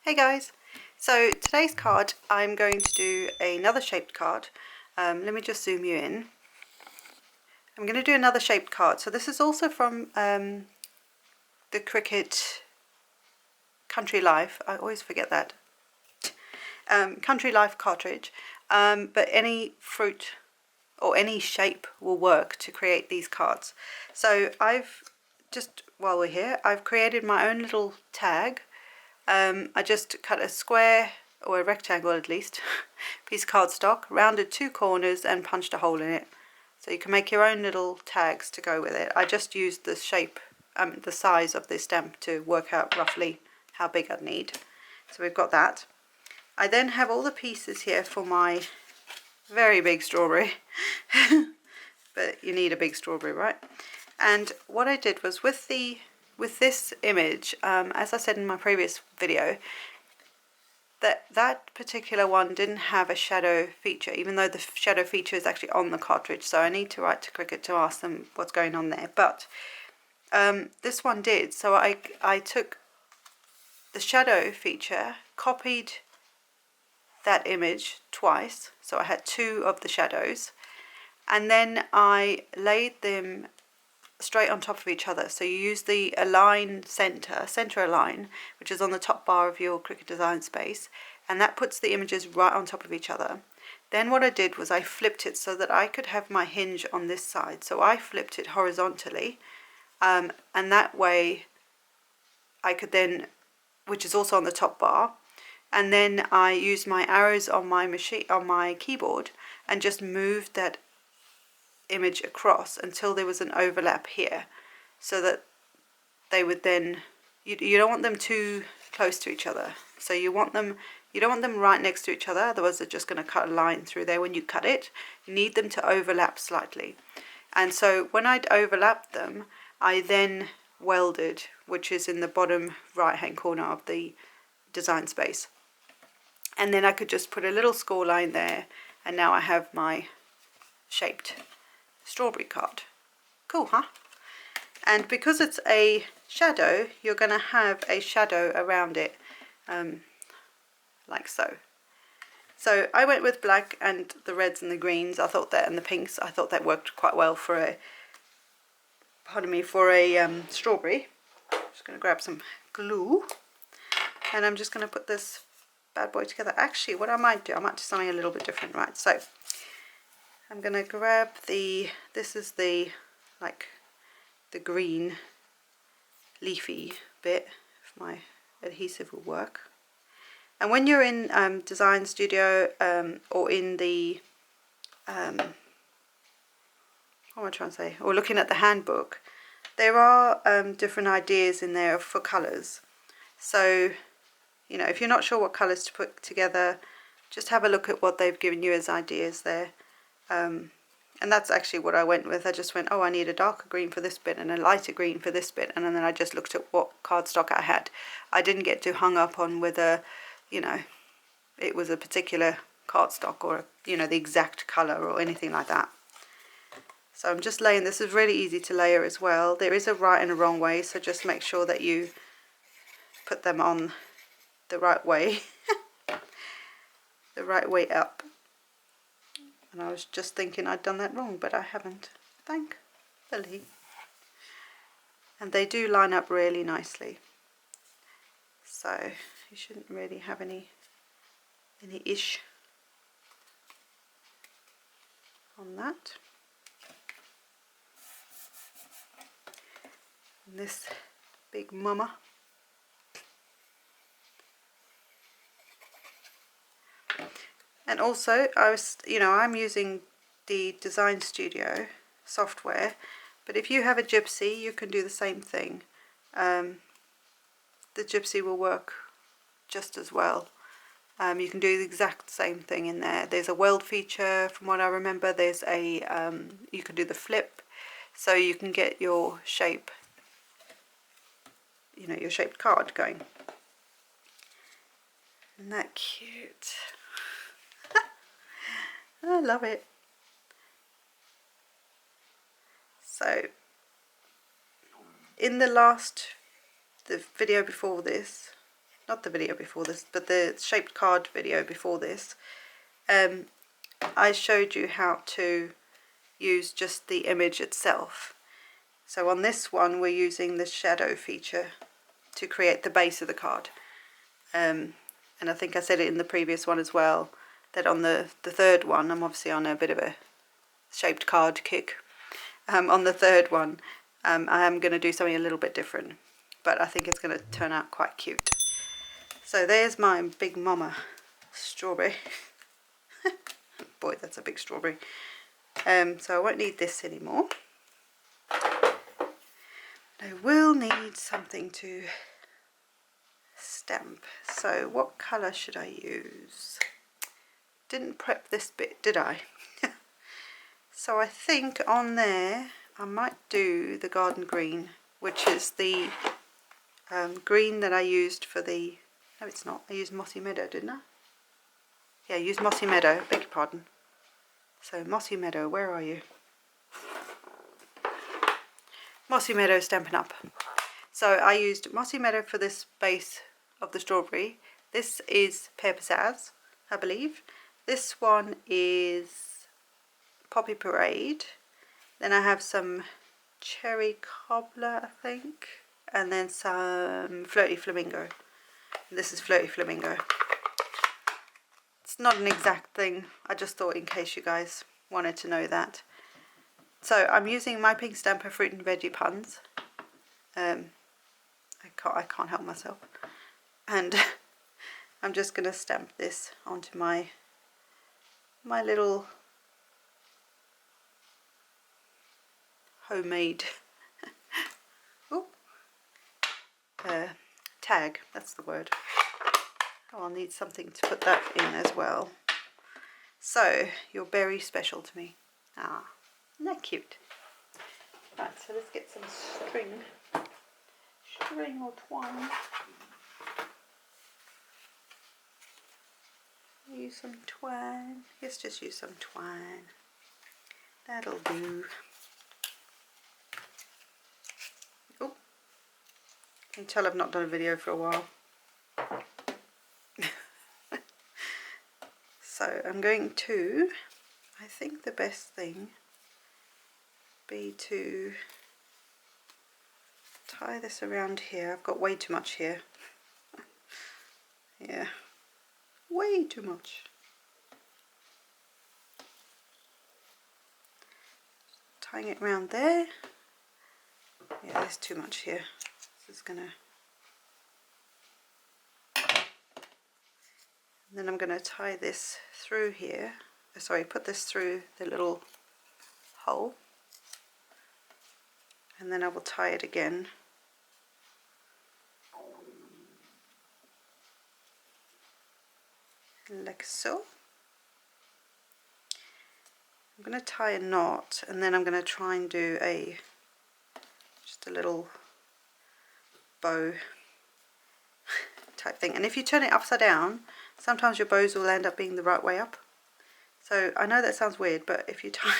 Hey guys, so today's card I'm going to do another shaped card. Let me just zoom you in. I'm going to do another shaped card. So this is also from the Cricut Country Life. I always forget that. Country Life cartridge, but any fruit or any shape will work to create these cards. So while we're here, I've created my own little tag. I just cut a square, or a rectangle at least, piece of cardstock, rounded two corners and punched a hole in it. So you can make your own little tags to go with it. I just used the shape, the size of this stamp to work out roughly how big I'd need. So we've got that. I then have all the pieces here for my very big strawberry. But you need a big strawberry, right? And what I did was with this image, as I said in my previous video, that particular one didn't have a shadow feature, even though the shadow feature is actually on the cartridge. So I need to write to Cricut to ask them what's going on there. But this one did. So I took the shadow feature, copied that image twice. So I had two of the shadows. And then I laid them straight on top of each other. So you use the align center align, which is on the top bar of your Cricut design space, and that puts the images right on top of each other. Then what I did was I flipped it so that I could have my hinge on this side. So I flipped it horizontally, and that way I could then, which is also on the top bar, and then I used my arrows on my keyboard and just moved that image across until there was an overlap here, so that they would then, you don't want them too close to each other. So you don't want them right next to each other, otherwise they're just going to cut a line through there when you cut it. You need them to overlap slightly. And so when I'd overlapped them, I then welded, which is in the bottom right hand corner of the design space. And then I could just put a little score line there, and now I have my shaped strawberry card. Cool, huh? And because it's a shadow, you're going to have a shadow around it, like so. So I went with black and the reds and the greens. I thought that, and the pinks. I thought that worked quite well for a, strawberry. I'm just going to grab some glue, and I'm just going to put this bad boy together. Actually, what I might do something a little bit different, right? So I'm going to grab this is the green leafy bit, if my adhesive will work. And when you're in Design Studio or in the, what am I trying to say, or looking at the handbook, there are different ideas in there for colours. So, you know, if you're not sure what colours to put together, just have a look at what they've given you as ideas there. And that's actually what I went with. I just went, oh, I need a darker green for this bit and a lighter green for this bit, and then I just looked at what cardstock I had. I didn't get too hung up on whether, you know, it was a particular cardstock or, you know, the exact colour or anything like that. So I'm just laying, this is really easy to layer as well. There is a right and a wrong way, so just make sure that you put them on the right way, the right way up. And I was just thinking I'd done that wrong, but I haven't, thankfully. And they do line up really nicely. So you shouldn't really have any ish on that. And this big mama. And also, I'm using the Design Studio software, but if you have a Gypsy, you can do the same thing. The Gypsy will work just as well. You can do the exact same thing in there. There's a weld feature, from what I remember. There's a, you can do the flip, so you can get your shape, you know, your shaped card going. Isn't that cute? I love it. So in the video before this, not the video before this, but the shaped card video before this, I showed you how to use just the image itself. So on this one we're using the shadow feature to create the base of the card. And I think I said it in the previous one as well, that on the third one, I'm obviously on a bit of a shaped card kick. On the third one, I am going to do something a little bit different, but I think it's going to turn out quite cute. So there's my big mama strawberry. Boy, that's a big strawberry. So I won't need this anymore. I will need something to stamp. So what colour should I use? Didn't prep this bit, did I? So I think on there I might do the garden green, which is the green that I used for the... No, it's not. I used Mossy Meadow, didn't I? Yeah, I used Mossy Meadow. Beg your pardon. So Mossy Meadow, where are you? Mossy Meadow Stampin' Up. So I used Mossy Meadow for this base of the strawberry. This is Pear Pizzazz, I believe. This one is Poppy Parade. Then I have some Cherry Cobbler, I think. And then some Flirty Flamingo. This is Flirty Flamingo. It's not an exact thing. I just thought in case you guys wanted to know that. So I'm using my pink stamper Fruit and Veggie Puns. I can't help myself. And I'm just going to stamp this onto my little homemade tag. That's the word. Oh, I'll need something to put that in as well. So you're very special to me. Ah. Isn't that cute? Right, so let's get some string or twine. Use some twine. Let's just use some twine. That'll do. Oh, you can tell I've not done a video for a while. So I'm going to, I think the best thing be to tie this around here. I've got way too much here. Yeah, way too much. Tying it around there. Yeah, there's too much here. This is gonna... And then I'm gonna tie this through here. Sorry, put this through the little hole. And then I will tie it again. Like so. I'm going to tie a knot, and then I'm going to try and do just a little bow type thing. And if you turn it upside down, sometimes your bows will end up being the right way up. So I know that sounds weird, but if you tie,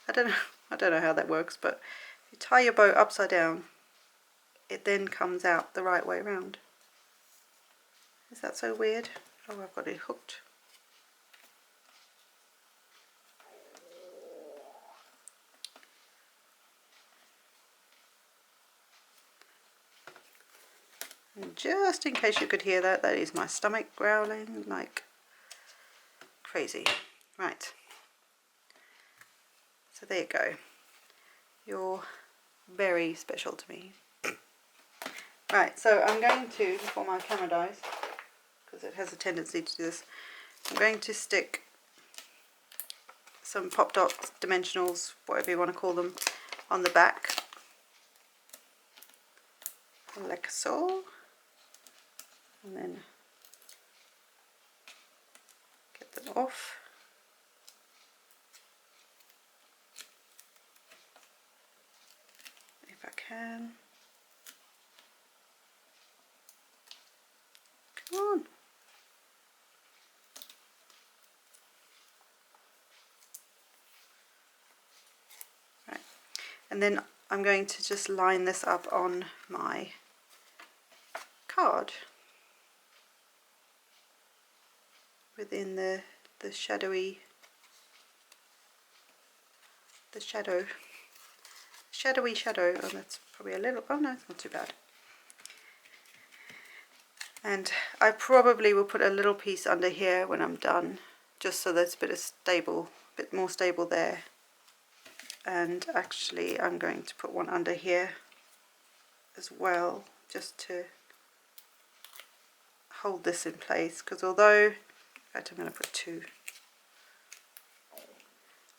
I don't know how that works, but if you tie your bow upside down, it then comes out the right way around. Is that so weird? Oh, I've got it hooked. And just in case you could hear that, that is my stomach growling like crazy. Right. So there you go. You're very special to me. Right, so I'm going to, before my camera dies, because it has a tendency to do this, I'm going to stick some pop dots, dimensionals, whatever you want to call them, on the back. Like so. And then get them off. If I can. Come on. Right. And then I'm going to just line this up on my card. within the shadow. Shadowy shadow. Oh, that's probably a little, oh no, it's not too bad. And I probably will put a little piece under here when I'm done, just so there's a bit more stable there. And actually I'm going to put one under here as well, just to hold this in place, because although, in fact I'm going to put two.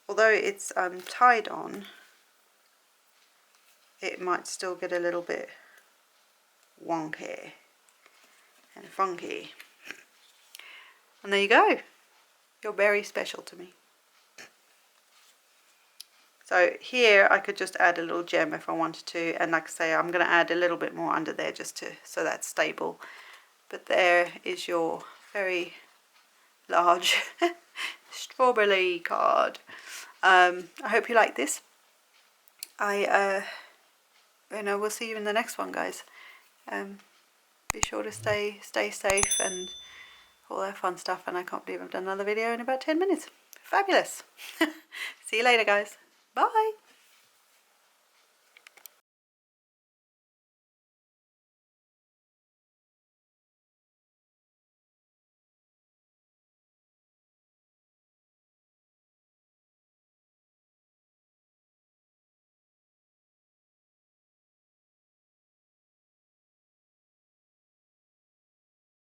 Although it's tied on, it might still get a little bit wonky and funky. And there you go. You're very special to me. So here I could just add a little gem if I wanted to, and like I say, I'm going to add a little bit more under there just so that's stable. But there is your very large strawberry card. I hope you like this. We'll see you in the next one, guys. Be sure to stay safe and all that fun stuff. And I can't believe I've done another video in about 10 minutes. Fabulous. See you later, guys. Bye.